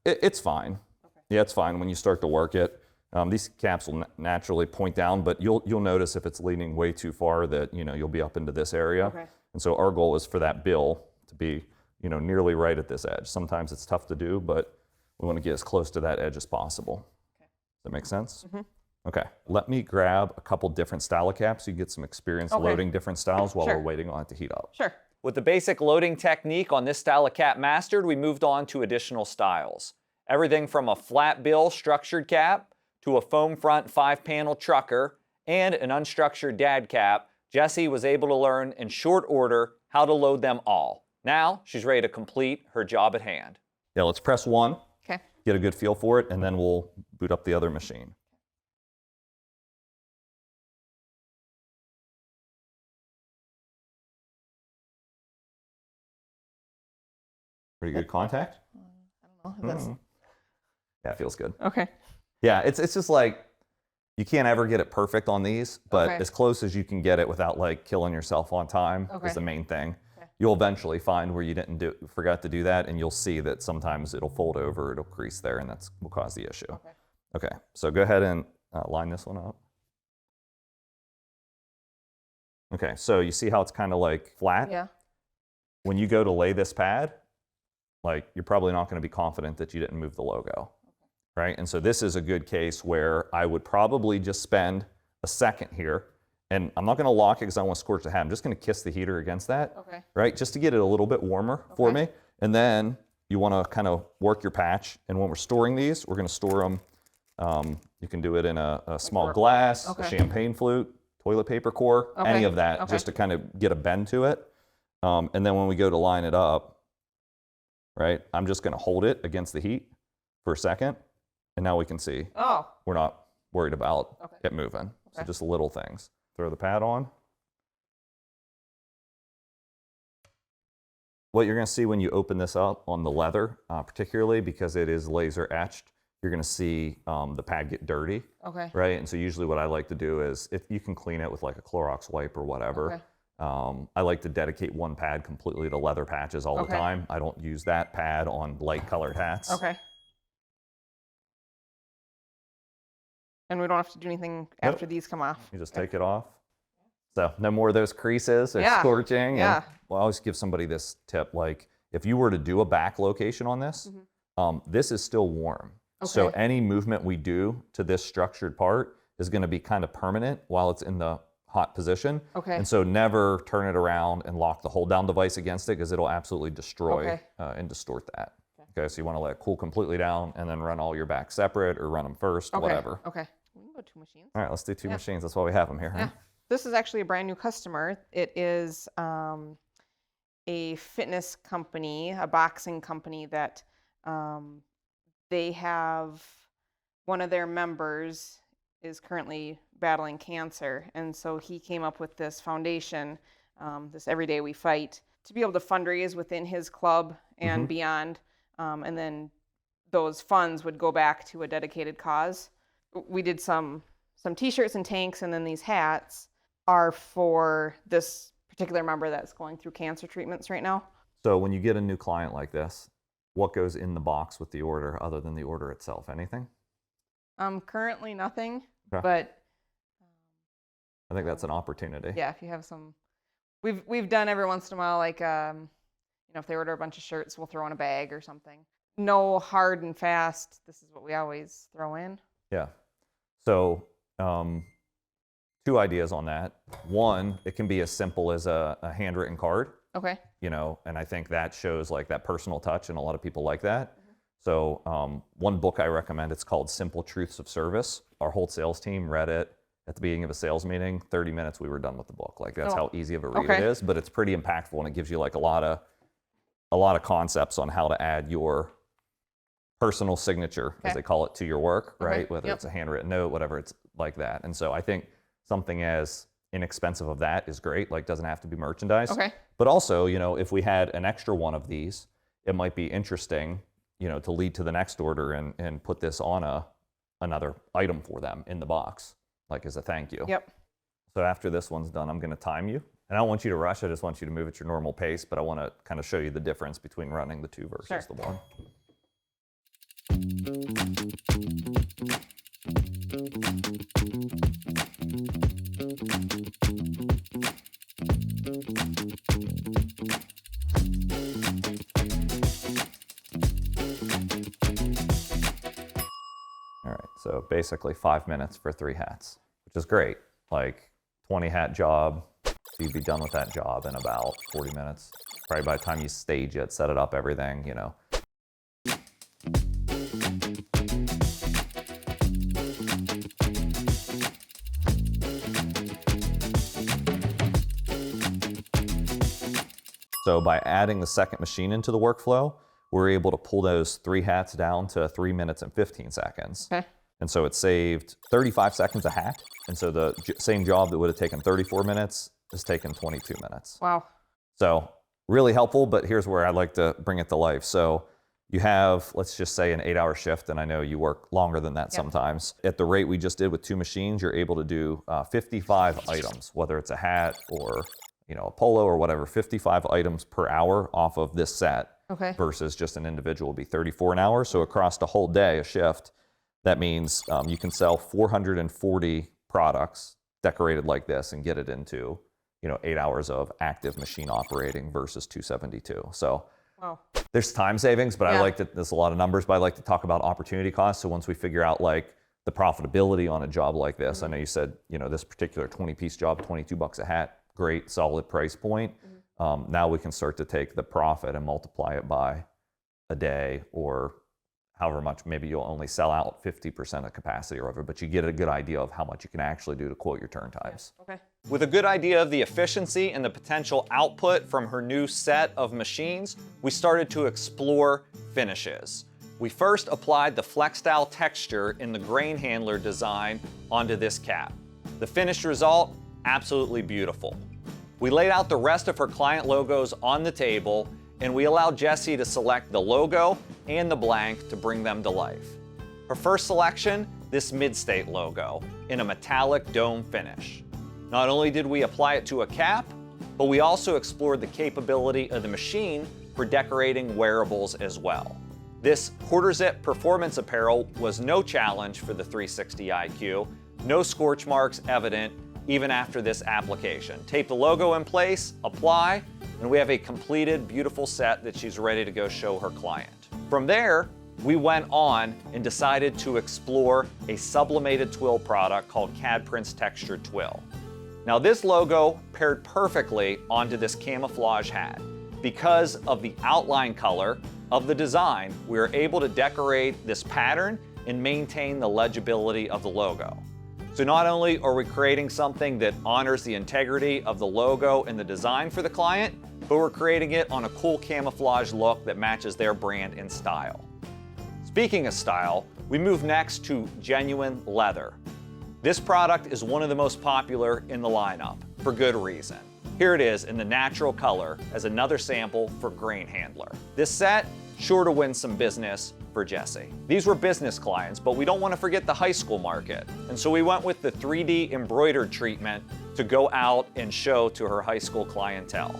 It's fine. Okay. Yeah, it's fine when you start to work it. These caps will naturally point down, but you'll notice if it's leaning way too far that, you know, you'll be up into this area. Okay. And so our goal is for that bill to be, you know, nearly right at this edge. Sometimes it's tough to do, but we want to get as close to that edge as possible. Okay. Does that make sense? Mm-hmm. Okay. Let me grab a couple different style of caps so you get some experience loading different styles while we're waiting on it to heat up. Sure. With the basic loading technique on this style of cap mastered, we moved on to additional styles. Everything from a flat bill structured cap to a foam front 5-panel trucker and an unstructured dad cap. Jessie was able to learn in short order how to load them all. Now she's ready to complete her job at hand. Yeah, let's press 1. Okay. Get a good feel for it, and then we'll boot up the other machine. Pretty good contact? I don't know. Yeah, it feels good. Okay. Yeah, it's just like, you can't ever get it perfect on these, but as close as you can get it without like killing yourself on time is the main thing. Okay. You'll eventually find where you forgot to do that, and you'll see that sometimes it'll fold over, it'll crease there, and that's will cause the issue. Okay, so go ahead and line this one up. Okay, so you see how it's kind of like flat? Yeah. When you go to lay this pad, like you're probably not going to be confident that you didn't move the logo. Right? And so this is a good case where I would probably just spend a second here, and I'm not going to lock it because I don't want to scorch the hat. I'm just going to kiss the heater against that, right? Just to get it a little bit warmer for me. And then you want to kind of work your patch. And when we're storing these, we're going to store them. You can do it in a small glass, a champagne flute, toilet paper core, any of that, just to kind of get a bend to it. And then when we go to line it up, right, I'm just going to hold it against the heat for a second. And now we can see we're not worried about it moving. So just little things. Throw the pad on. What you're going to see when you open this up on the leather, particularly because it is laser etched, you're going to see the pad get dirty. Right? And so usually what I like to do is, if you can clean it with like a Clorox wipe or whatever. I like to dedicate one pad completely to leather patches all the time. I don't use that pad on light colored hats. And we don't have to do anything after these come off. You just take it off. So no more of those creases or scorching. And well, I always give somebody this tip, like if you were to do a back location on this, this is still warm. So any movement we do to this structured part is going to be kind of permanent while it's in the hot position. And so never turn it around and lock the hold down device against it, because it'll absolutely destroy and distort that. Okay, so you want to let it cool completely down and then run all your backs separate, or run them first, whatever. We can go 2 machines. All right, let's do 2 machines. That's why we have them here. Right? This is actually a brand new customer. It is a fitness company, a boxing company that they have, one of their members is currently battling cancer. And so he came up with this foundation, this Everyday We Fight, to be able to fundraise within his club and beyond. And then those funds would go back to a dedicated cause. We did some t-shirts and tanks, and then these hats are for this particular member that's going through cancer treatments right now. So when you get a new client like this, what goes in the box with the order other than the order itself? Anything? Currently nothing, but I think that's an opportunity. Yeah, if you have some, we've done every once in a while, like, if they order a bunch of shirts, we'll throw in a bag or something. No hard and fast, this is what we always throw in. Yeah. So 2 ideas on that. One, it can be as simple as a handwritten card. Okay. And I think that shows like that personal touch, and a lot of people like that. So one book I recommend, it's called Simple Truths of Service. Our whole sales team read it at the beginning of a sales meeting. 30 minutes, we were done with the book. Like that's how easy of a read it is, but it's pretty impactful, and it gives you like a lot of concepts on how to add your personal signature, as they call it, to your work, right? Whether it's a handwritten note, whatever, it's like that. And so I think something as inexpensive of that is great, like doesn't have to be merchandise. Okay. But also, if we had an extra one of these, it might be interesting, to lead to the next order and put this on another item for them in the box, like as a thank you. Yep. So after this one's done, I'm going to time you. And I don't want you to rush. I just want you to move at your normal pace, but I want to kind of show you the difference between running the 2 versus the 1. All right, so basically 5 minutes for 3 hats, which is great. Like 20 hat job, so you'd be done with that job in about 40 minutes. Probably by the time you stage it, set it up, everything, So by adding the second machine into the workflow, we're able to pull those 3 hats down to 3 minutes and 15 seconds. Okay. And so it saved 35 seconds a hat. And so the same job that would have taken 34 minutes is taken 22 minutes. Wow. So really helpful, but here's where I'd like to bring it to life. So you have, let's just say, an 8-hour shift, and I know you work longer than that sometimes. At the rate we just did with 2 machines, you're able to do 55 items, whether it's a hat or a polo or whatever, 55 items per hour off of this set. Okay. Versus just an individual would be 34 an hour. So across the whole day, a shift, that means you can sell 440 products decorated like this and get it into 8 hours of active machine operating versus 272. So wow. There's time savings, but there's a lot of numbers, but I like to talk about opportunity costs. So once we figure out like the profitability on a job like this, I know you said, this particular 20-piece job, $22 a hat, great, solid price point. Now we can start to take the profit and multiply it by a day or however much. Maybe you'll only sell out 50% of capacity or whatever, but you get a good idea of how much you can actually do to quote your turn times. Okay. With a good idea of the efficiency and the potential output from her new set of machines, we started to explore finishes. We first applied the flex style texture in the grain handler design onto this cap. The finished result, absolutely beautiful. We laid out the rest of her client logos on the table, and we allowed Jessie to select the logo and the blank to bring them to life. Her first selection, this mid-state logo in a metallic dome finish. Not only did we apply it to a cap, but we also explored the capability of the machine for decorating wearables as well. This quarter zip performance apparel was no challenge for the 360 IQ, no scorch marks evident even after this application. Tape the logo in place, apply, and we have a completed, beautiful set that she's ready to go show her client. From there, we went on and decided to explore a sublimated twill product called CAD Prints Textured Twill. Now this logo paired perfectly onto this camouflage hat. Because of the outline color of the design, we were able to decorate this pattern and maintain the legibility of the logo. So not only are we creating something that honors the integrity of the logo and the design for the client, but we're creating it on a cool camouflage look that matches their brand and style. Speaking of style, we move next to genuine leather. This product is one of the most popular in the lineup, for good reason. Here it is in the natural color as another sample for grain handler. This set, sure to win some business for Jessie. These were business clients, but we don't want to forget the high school market. And so we went with the 3D embroidered treatment to go out and show to her high school clientele.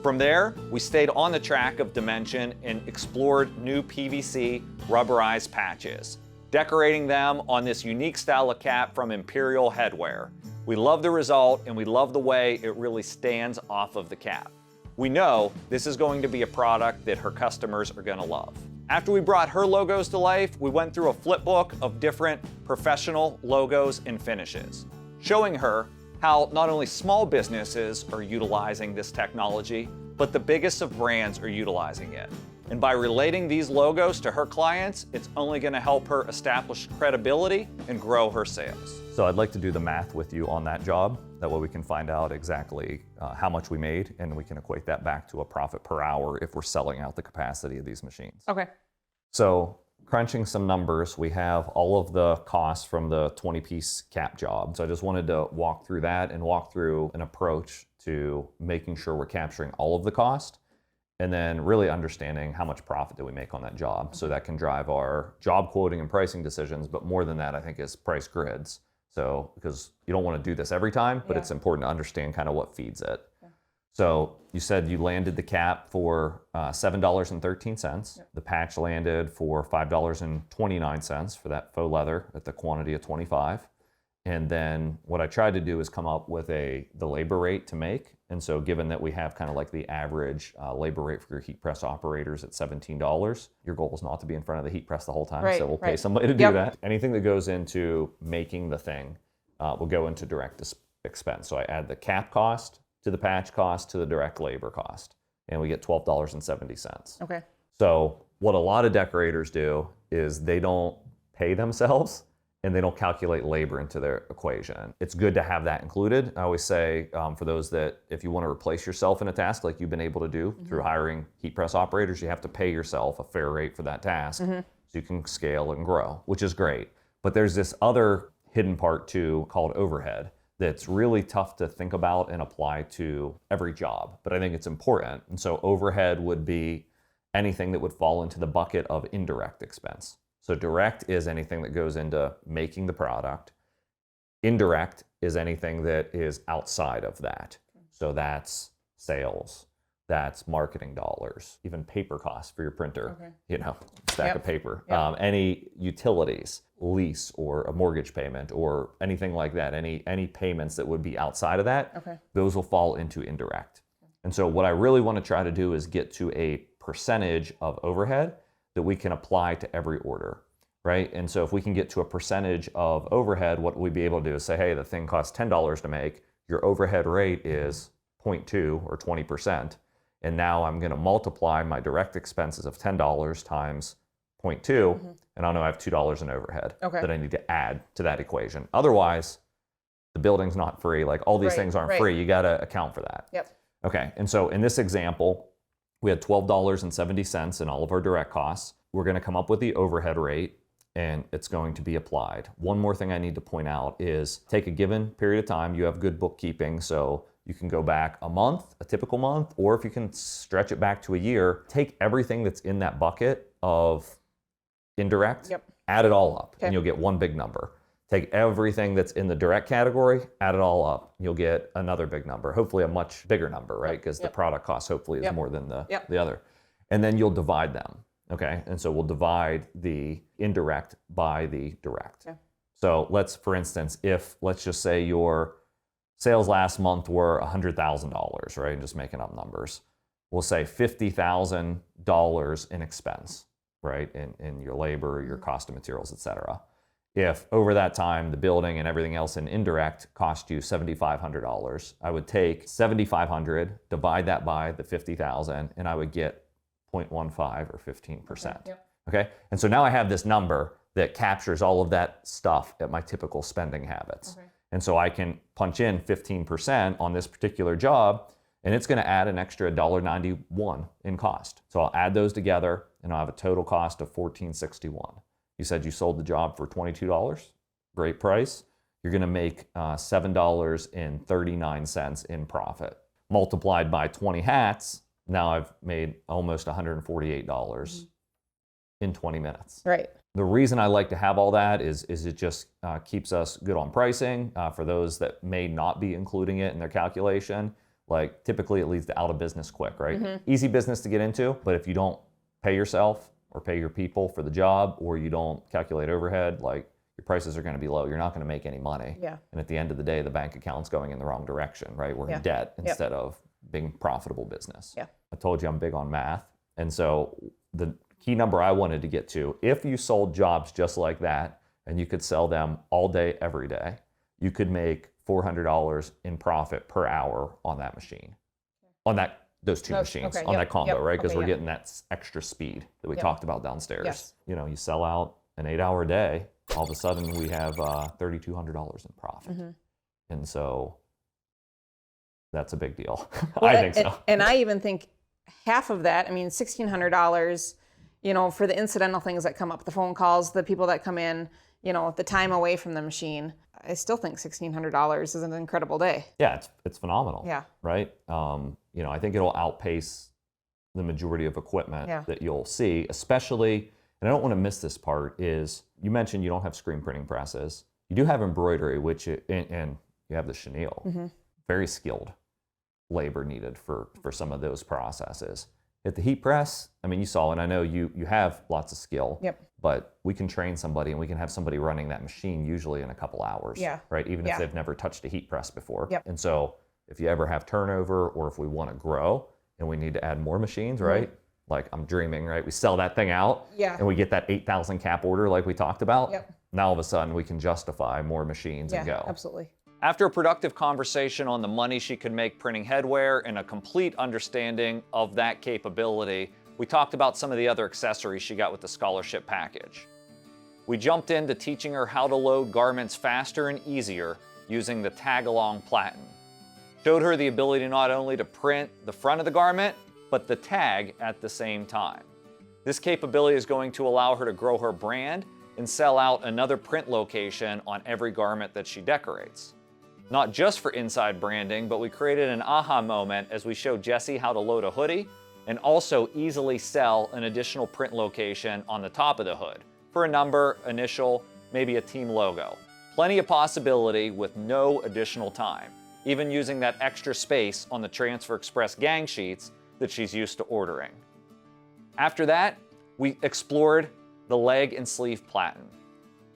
From there, we stayed on the track of dimension and explored new PVC rubberized patches, decorating them on this unique style of cap from Imperial Headwear. We love the result, and we love the way it really stands off of the cap. We know this is going to be a product that her customers are going to love. After we brought her logos to life, we went through a flip book of different professional logos and finishes, showing her how not only small businesses are utilizing this technology, but the biggest of brands are utilizing it. And by relating these logos to her clients, it's only going to help her establish credibility and grow her sales. So I'd like to do the math with you on that job. That way we can find out exactly how much we made, and we can equate that back to a profit per hour if we're selling out the capacity of these machines. Okay. So crunching some numbers, we have all of the costs from the 20-piece cap job. So I just wanted to walk through that and walk through an approach to making sure we're capturing all of the cost, and then really understanding how much profit do we make on that job. So that can drive our job quoting and pricing decisions, but more than that, I think, is price grids. So, because you don't want to do this every time, but it's important to understand kind of what feeds it. Yeah. So you said you landed the cap for $7.13. Yep. The patch landed for $5.29 for that faux leather at the quantity of 25. And then what I tried to do is come up with the labor rate to make. And so given that we have kind of like the average labor rate for your heat press operators at $17, your goal is not to be in front of the heat press the whole time. Right, so we'll pay somebody to do that. Anything that goes into making the thing will go into direct expense. So I add the cap cost to the patch cost to the direct labor cost, and we get $12.70. Okay. So what a lot of decorators do is they don't pay themselves, and they don't calculate labor into their equation. It's good to have that included. I always say for those that, if you want to replace yourself in a task like you've been able to do through hiring heat press operators, you have to pay yourself a fair rate for that task so you can scale and grow, which is great. But there's this other hidden part too called overhead that's really tough to think about and apply to every job, but I think it's important. And so overhead would be anything that would fall into the bucket of indirect expense. So direct is anything that goes into making the product. Indirect is anything that is outside of that. So that's sales, that's marketing dollars, even paper costs for your printer, stack of paper, any utilities, lease or a mortgage payment or anything like that, any payments that would be outside of that, those will fall into indirect. And so what I really want to try to do is get to a percentage of overhead that we can apply to every order, right? And so if we can get to a percentage of overhead, what we'd be able to do is say, hey, the thing costs $10 to make, your overhead rate is 0.2 or 20%, and now I'm gonna multiply my direct expenses of $10 times 0.2, and I know I have $2 in overhead that I need to add to that equation. Otherwise, the building's not free, like all these things aren't free, you gotta account for that. Okay, and so in this example, we had $12.70 in all of our direct costs. We're going to come up with the overhead rate, and it's going to be applied. One more thing I need to point out is take a given period of time. You have good bookkeeping, so you can go back a month, a typical month, or if you can stretch it back to a year, take everything that's in that bucket of indirect, add it all up, and you'll get one big number. Take everything that's in the direct category, add it all up, you'll get another big number, hopefully a much bigger number, right? Because the product cost hopefully is more than the other. And then you'll divide them, okay? And so we'll divide the indirect by the direct. So let's, for instance, let's just say your sales last month were $100,000, right? Just making up numbers. We'll say $50,000 in expense, right? In your labor, your cost of materials, et cetera. If over that time, the building and everything else in indirect cost you $7,500, I would take $7,500, divide that by the $50,000, and I would get 0.15 or 15%. Okay? And so now I have this number that captures all of that stuff at my typical spending habits. And so I can punch in 15% on this particular job, and it's gonna add an extra $1.91 in cost. So I'll add those together, and I'll have a total cost of $14.61. You said you sold the job for $22, great price. You're gonna make $7.39 in profit. Multiplied by 20 hats, now I've made almost $148 in 20 minutes. Right. The reason I like to have all that is it just keeps us good on pricing. For those that may not be including it in their calculation, like typically it leads to out of business quick, right? Easy business to get into, but if you don't pay yourself or pay your people for the job, or you don't calculate overhead, like your prices are going to be low. You're not going to make any money. Yeah. And at the end of the day, the bank account's going in the wrong direction, right? We're Yeah. in debt Yep. instead of being profitable business. Yeah. I told you I'm big on math. And so the key number I wanted to get to, if you sold jobs just like that and you could sell them all day, every day, you could make $400 in profit per hour on that machine, on those two machines, okay, on yep, that combo, yep, right? Because okay, we're yep. getting that extra speed that we Yep. talked about downstairs. Yes. You know, you sell out an 8-hour day, all of a sudden we have $3,200 in profit. Mm-hmm. And so that's a big deal. Well, I think so. And I even think half of that, I mean, $1,600, you know, for the incidental things that come up, the phone calls, the people that come in, you know, the time away from the machine, I still think $1,600 is an incredible day. Yeah, it's phenomenal. Yeah. Right? You know, I think it'll outpace the majority of equipment Yeah. that you'll see, especially, and I don't want to miss this part, is you mentioned you don't have screen printing presses. You do have embroidery, and you have the chenille. Mm-hmm. Very skilled labor needed for some of those processes. At the heat press, I mean, you saw, and I know you have lots of skill. Yep. But we can train somebody and we can have somebody running that machine usually in a couple hours. Yeah. Right? Even if Yeah. they've never touched a heat press before. Yep. And so if you ever have turnover or if we want to grow and we need to add more machines, right? Like I'm dreaming, right? We sell that thing out Yeah. and we get that 8,000 cap order like we talked about. Yep. Now all of a sudden we can justify more machines and Yeah, go. absolutely. After a productive conversation on the money she could make printing headwear and a complete understanding of that capability, we talked about some of the other accessories she got with the scholarship package. We jumped into teaching her how to load garments faster and easier using the tag-along platen. Showed her the ability not only to print the front of the garment, but the tag at the same time. This capability is going to allow her to grow her brand and sell out another print location on every garment that she decorates. Not just for inside branding, but we created an aha moment as we showed Jessie how to load a hoodie and also easily sell an additional print location on the top of the hood for a number, initial, maybe a team logo. Plenty of possibility with no additional time, even using that extra space on the Transfer Express gang sheets that she's used to ordering. After that, we explored the leg and sleeve platen.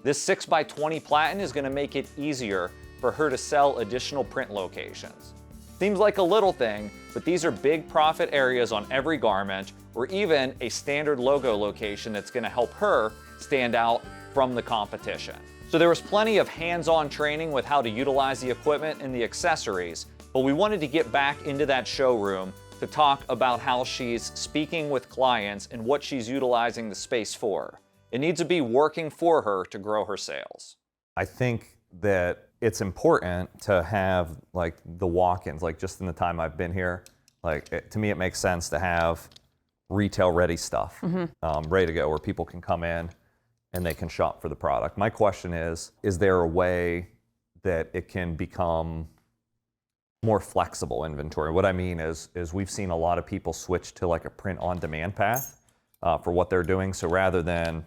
This 6x20 platen is going to make it easier for her to sell additional print locations. Seems like a little thing, but these are big profit areas on every garment, or even a standard logo location that's going to help her stand out from the competition. So there was plenty of hands-on training with how to utilize the equipment and the accessories, but we wanted to get back into that showroom to talk about how she's speaking with clients and what she's utilizing the space for. It needs to be working for her to grow her sales. I think that it's important to have like the walk-ins, like just in the time I've been here, to me it makes sense to have retail ready stuff ready to go where people can come in and they can shop for the product. My question is there a way that it can become more flexible inventory? What I mean is we've seen a lot of people switch to like a print on demand path for what they're doing. So rather than,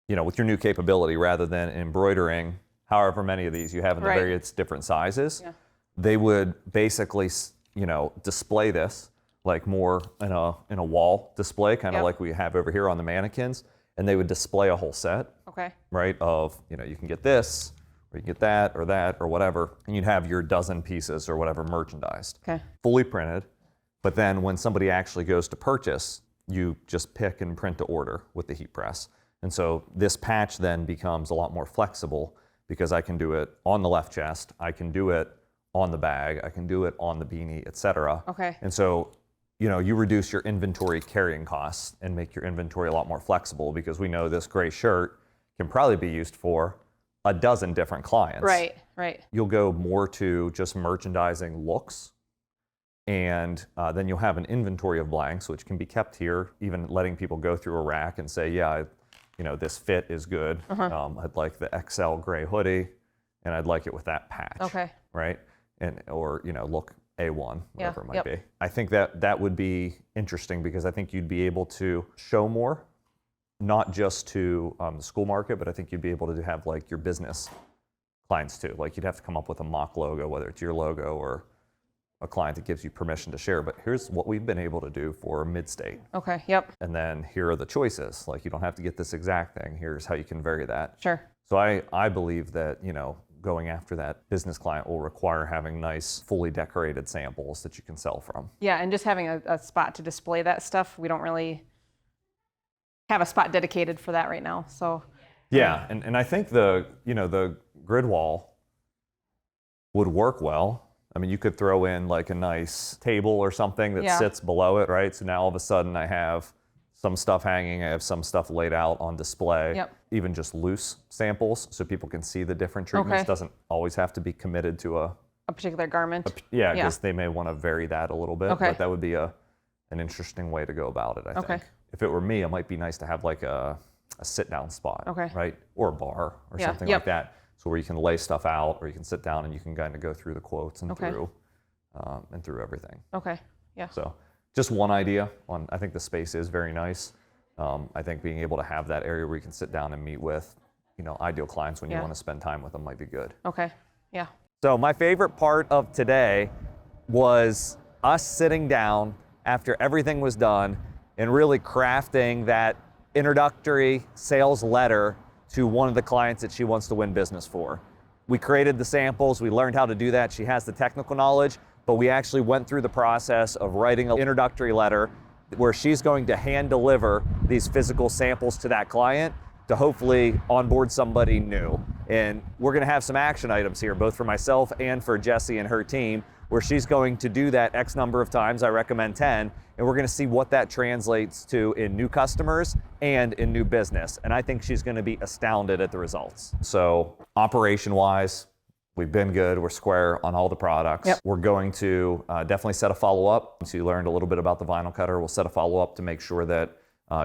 you know, with your new capability, rather than embroidering however many of these you have in the Right. various different sizes, Yeah. they would basically, you know, display this like more in a wall display, kind of Yep. like we have over here on the mannequins, and they would display a whole set, Okay. right, of, you know, you can get this, or you can get that, or whatever, and you'd have your dozen pieces or whatever merchandised, Okay. fully printed. But then when somebody actually goes to purchase, you just pick and print to order with the heat press. And so this patch then becomes a lot more flexible because I can do it on the left chest, I can do it on the bag, I can do it on the beanie, etc. Okay. And so, you know, you reduce your inventory carrying costs and make your inventory a lot more flexible because we know this gray shirt can probably be used for a dozen different clients. Right. Right. You'll go more to just merchandising looks, and then you'll have an inventory of blanks, which can be kept here, even letting people go through a rack and say, yeah, you know, this fit is good. I'd like the XL gray hoodie, and I'd like it with that patch. Okay. Right? And or, you know, look A1, Yeah, whatever it might yep. be. I think that would be interesting because I think you'd be able to show more, not just to the school market, but I think you'd be able to have like your business clients too. Like you'd have to come up with a mock logo, whether it's your logo or a client that gives you permission to share. But here's what we've been able to do for Mid-State. Okay. Yep. And then here are the choices. Like you don't have to get this exact thing. Here's how you can vary that. Sure. So I believe that, going after that business client will require having nice, fully decorated samples that you can sell from. Yeah, and just having a spot to display that stuff. We don't really have a spot dedicated for that right now. So yeah, and I think the grid wall would work well. I mean, you could throw in like a nice table or something that sits below it, right? So now all of a sudden I have some stuff hanging, I have some stuff laid out on display, even just loose samples so people can see the different treatments. Okay. Doesn't always have to be committed to a particular garment. because they may want to vary that a little bit, but that would be an interesting way to go about it, I think. If it were me, it might be nice to have like a sit-down spot, right? Or a bar or something like that. So where you can lay stuff out or you can sit down and you can kind of go through the quotes and through everything. Okay, yeah. So just one idea on, I think the space is very nice. I think being able to have that area where you can sit down and meet with, ideal clients when you want to spend time with them might be good. Okay, yeah. So my favorite part of today was us sitting down after everything was done and really crafting that introductory sales letter to one of the clients that she wants to win business for. We created the samples, we learned how to do that. She has the technical knowledge, but we actually went through the process of writing an introductory letter where she's going to hand deliver these physical samples to that client to hopefully onboard somebody new. And we're gonna have some action items here, both for myself and for Jessie and her team, where she's going to do that X number of times, I recommend 10, and we're gonna see what that translates to in new customers and in new business. And I think she's gonna be astounded at the results. So operation-wise, we've been good, we're square on all the products. We're going to definitely set a follow-up. So you learned a little bit about the vinyl cutter. We'll set a follow-up to make sure that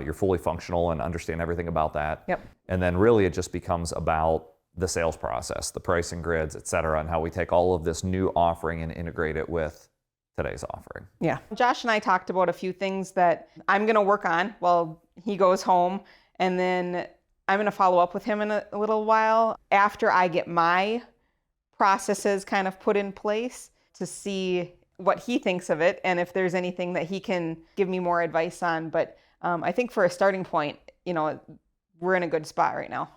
you're fully functional and understand everything about that. And then really it just becomes about the sales process, the pricing grids, et cetera, and how we take all of this new offering and integrate it with today's offering. Yeah. Josh and I talked about a few things that I'm going to work on while he goes home, and then I'm going to follow up with him in a little while after I get my processes kind of put in place to see what he thinks of it and if there's anything that he can give me more advice on. But I think for a starting point, we're in a good spot right now.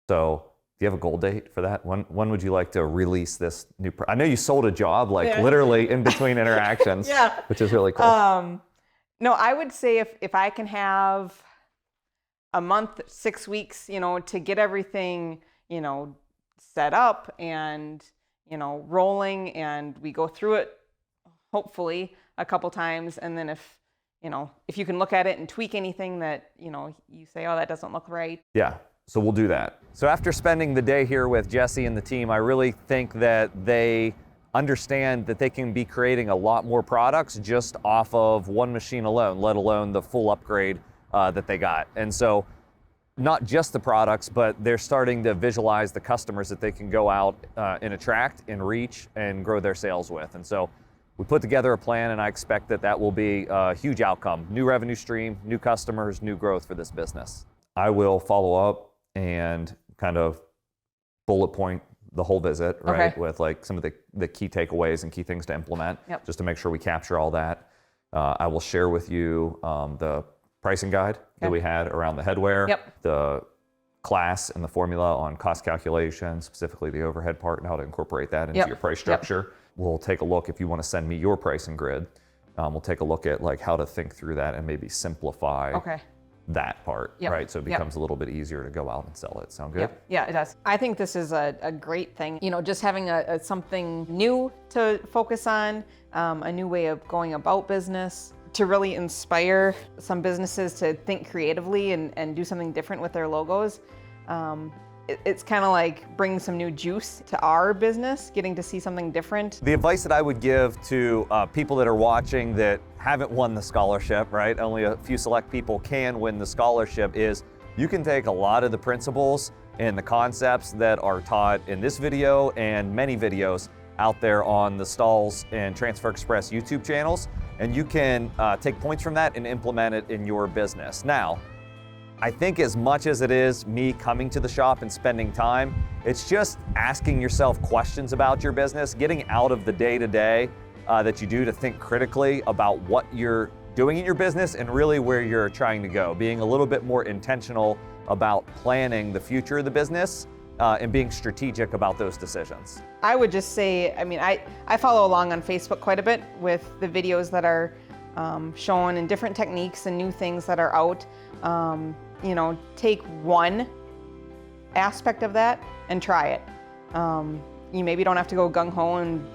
So do you have a goal date for that? When would you like to release this new I know you sold a job literally in between interactions, which is really cool. No, I would say if I can have a month, 6 weeks, to get everything, set up and, rolling, and we go through it hopefully a couple times. And then if you can look at it and tweak anything that, you say, oh, that doesn't look right. Yeah. So we'll do that. So after spending the day here with Jessie and the team, I really think that they understand that they can be creating a lot more products just off of one machine alone, let alone the full upgrade that they got. And so not just the products, but they're starting to visualize the customers that they can go out and attract and reach and grow their sales with. And so we put together a plan, and I expect that will be a huge outcome. New revenue stream, new customers, new growth for this business. I will follow up and kind of bullet point the whole visit, right? With like some of the key takeaways and key things to implement, just to make sure we capture all that. I will share with you the pricing guide that we had around the headwear, the class and the formula on cost calculation, specifically the overhead part and how to incorporate that into your price structure. We'll take a look, if you want to send me your pricing grid, we'll take a look at like how to think through that and maybe simplify that part, right? So it becomes a little bit easier to go out and sell it. Sound good? Yeah, it does. I think this is a great thing. Just having something new to focus on, a new way of going about business, to really inspire some businesses to think creatively and do something different with their logos. It's kind of like bringing some new juice to our business, getting to see something different. The advice that I would give to people that are watching that haven't won the scholarship, right? Only a few select people can win the scholarship, is you can take a lot of the principles and the concepts that are taught in this video and many videos out there on the Stahls and Transfer Express YouTube channels, and you can take points from that and implement it in your business. Now, I think as much as it is me coming to the shop and spending time, it's just asking yourself questions about your business, getting out of the day-to-day that you do to think critically about what you're doing in your business and really where you're trying to go, being a little bit more intentional about planning the future of the business and being strategic about those decisions? I would just say, I mean, I follow along on Facebook quite a bit with the videos that are shown and different techniques and new things that are out. You know, take one aspect of that and try it. You maybe don't have to go gung-ho and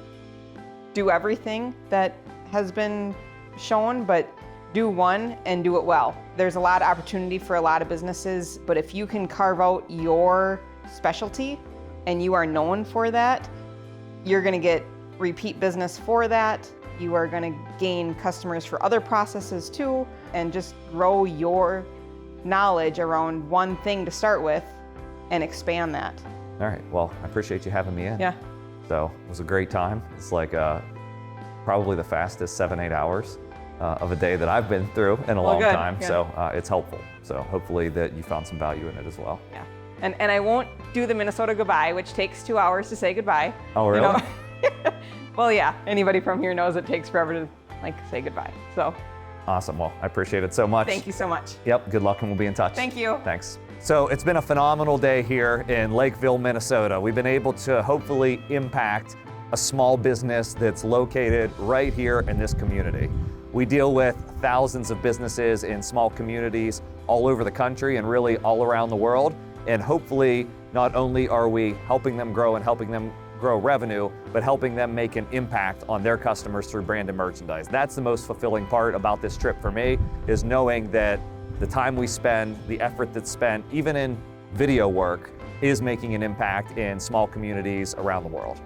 do everything that has been shown, but do one and do it well. There's a lot of opportunity for a lot of businesses, but if you can carve out your specialty and you are known for that, you're gonna get repeat business for that. You are gonna gain customers for other processes too, and just grow your knowledge around one thing to start with and expand that. All right, well, I appreciate you having me in. Yeah. So it was a great time. It's like probably the fastest 7-8 hours of a day that I've been through in a long good. time. Yeah. So it's helpful. So hopefully that you found some value in it as well. Yeah. And I won't do the Minnesota goodbye, which takes 2 hours to say goodbye. Oh, really? You know? Well, yeah, anybody from here knows it takes forever to say goodbye. So Awesome. Well, I appreciate it so much. thank you so much. Yep. Good luck and we'll be in touch. Thank you. Thanks. So it's been a phenomenal day here in Lakeville, Minnesota. We've been able to hopefully impact a small business that's located right here in this community. We deal with thousands of businesses in small communities all over the country and really all around the world. And hopefully, not only are we helping them grow and helping them grow revenue, but helping them make an impact on their customers through branded merchandise. That's the most fulfilling part about this trip for me, is knowing that the time we spend, the effort that's spent, even in video work, is making an impact in small communities around the world.